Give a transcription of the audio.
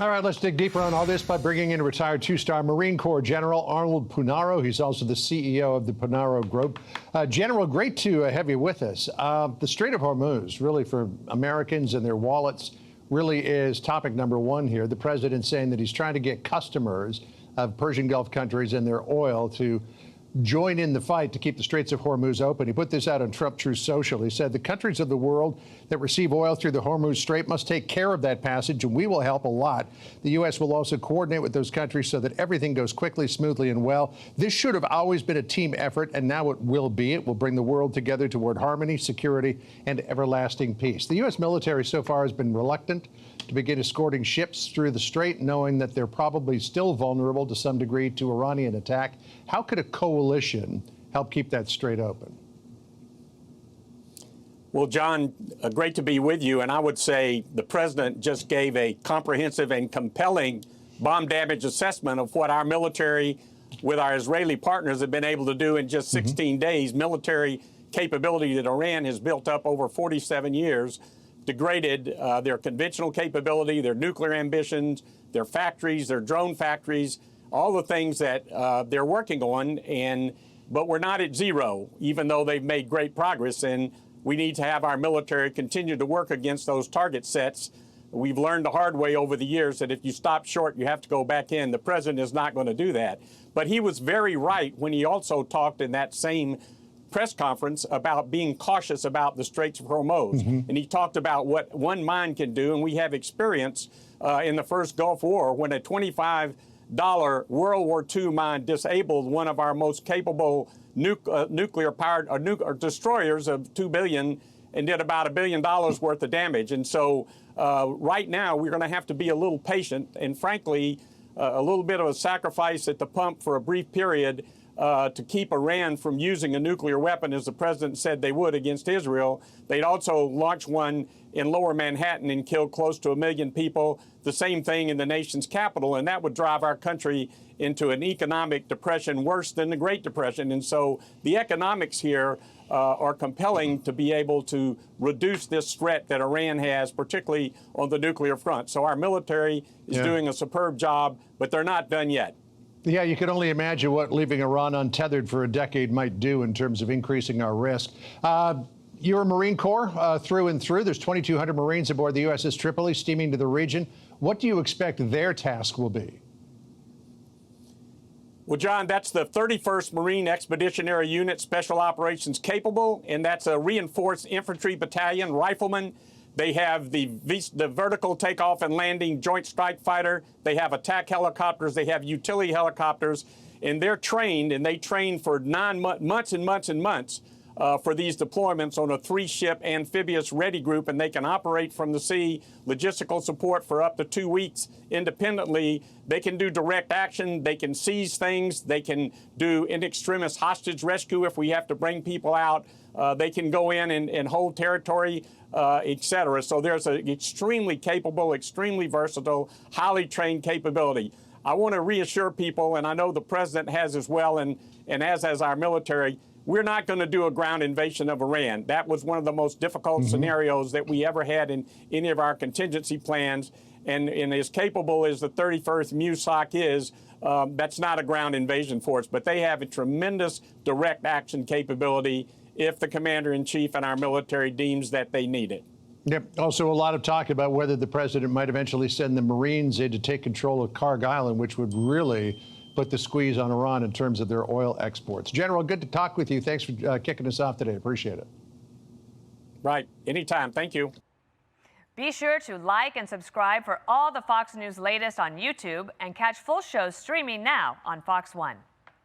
All right, let's dig deeper on all this by bringing in retired two-star Marine Corps General Arnold Punaro. He's also the CEO of the Punaro Group. General, great to have you with us. The Strait of Hormuz, really for Americans and their wallets, really is topic number one here. The president saying that he's trying to get customers of Persian Gulf countries and their oil to join in the fight to keep the Straits of Hormuz open. He put this out on Trump Truth Social. He said the countries of the world that receive oil through the Hormuz Strait must take care of that passage, and we will help a lot. The U.S. will also coordinate with those countries so that everything goes quickly, smoothly, and well. This should have always been a team effort, and now it will be. It will bring the world together toward harmony, security, and everlasting peace. The U.S. military so far has been reluctant to begin escorting ships through the strait, knowing that they're probably still vulnerable to some degree to Iranian attack. How could a coalition help keep that strait open? Well, John, great to be with you. And I would say the president just gave a comprehensive and compelling bomb damage assessment of what our military with our Israeli partners have been able to do in just 16 days. Military capability that Iran has built up over 47 years, degraded their conventional capability, their nuclear ambitions, their factories, their drone factories, all the things that they're working on. But we're not at zero, even though they've made great progress. And we need to have our military continue to work against those target sets. We've learned the hard way over the years that if you stop short, you have to go back in. The president is not going to do that. But he was very right when he also talked in that same press conference about being cautious about the Straits of Hormuz. And he talked about what one mine can do. And we have experience in the first Gulf War when a $25 World War II mine disabled one of our most capable nuclear-powered destroyers of $2 billion and did about $1 billion worth of damage. And so right now we're going to have to be a little patient and, frankly, a little bit of a sacrifice at the pump for a brief period to keep Iran from using a nuclear weapon, as the president said they would against Israel. They'd also launch one in lower Manhattan and kill close to 1 million people, the same thing in the nation's capital, and that would drive our country into an economic depression worse than the Great Depression. And so the economics here are compelling to be able to reduce this threat that Iran has, particularly on the nuclear front. So our military is doing a superb job, but they're not done yet. Yeah, you can only imagine what leaving Iran untethered for a decade might do in terms of increasing our risk. You're a Marine Corps through and through. There's 2,200 Marines aboard the USS Tripoli steaming to the region. What do you expect their task will be? Well, John, that's the 31st Marine Expeditionary Unit Special Operations Capable, and that's a reinforced infantry battalion, riflemen. They have the vertical takeoff and landing joint strike fighter. They have attack helicopters. They have utility helicopters. And they're trained, and they train for months and months and months for these deployments on a 3-ship amphibious ready group, and they can operate from the sea, logistical support for up to 2 weeks independently. They can do direct action. They can seize things. They can do in extremis hostage rescue if we have to bring people out. They can go in and hold territory, et cetera. So there's an extremely capable, extremely versatile, highly trained capability. I want to reassure people, and I know the president has as well, and as has our military, we're not going to do a ground invasion of Iran. That was one of the most difficult scenarios that we ever had in any of our contingency plans. And as capable as the 31st MUSOC is, that's not a ground invasion force. But they have a tremendous direct action capability if the commander-in-chief and our military deems that they need it. Yep. Also, a lot of talk about whether the president might eventually send the Marines in to take control of Karg Island, which would really put the squeeze on Iran in terms of their oil exports. General, good to talk with you. Thanks for kicking us off today. Appreciate it. Right. Anytime. Thank you. Be sure to like and subscribe for all the Fox News latest on YouTube and catch full shows streaming now on Fox One.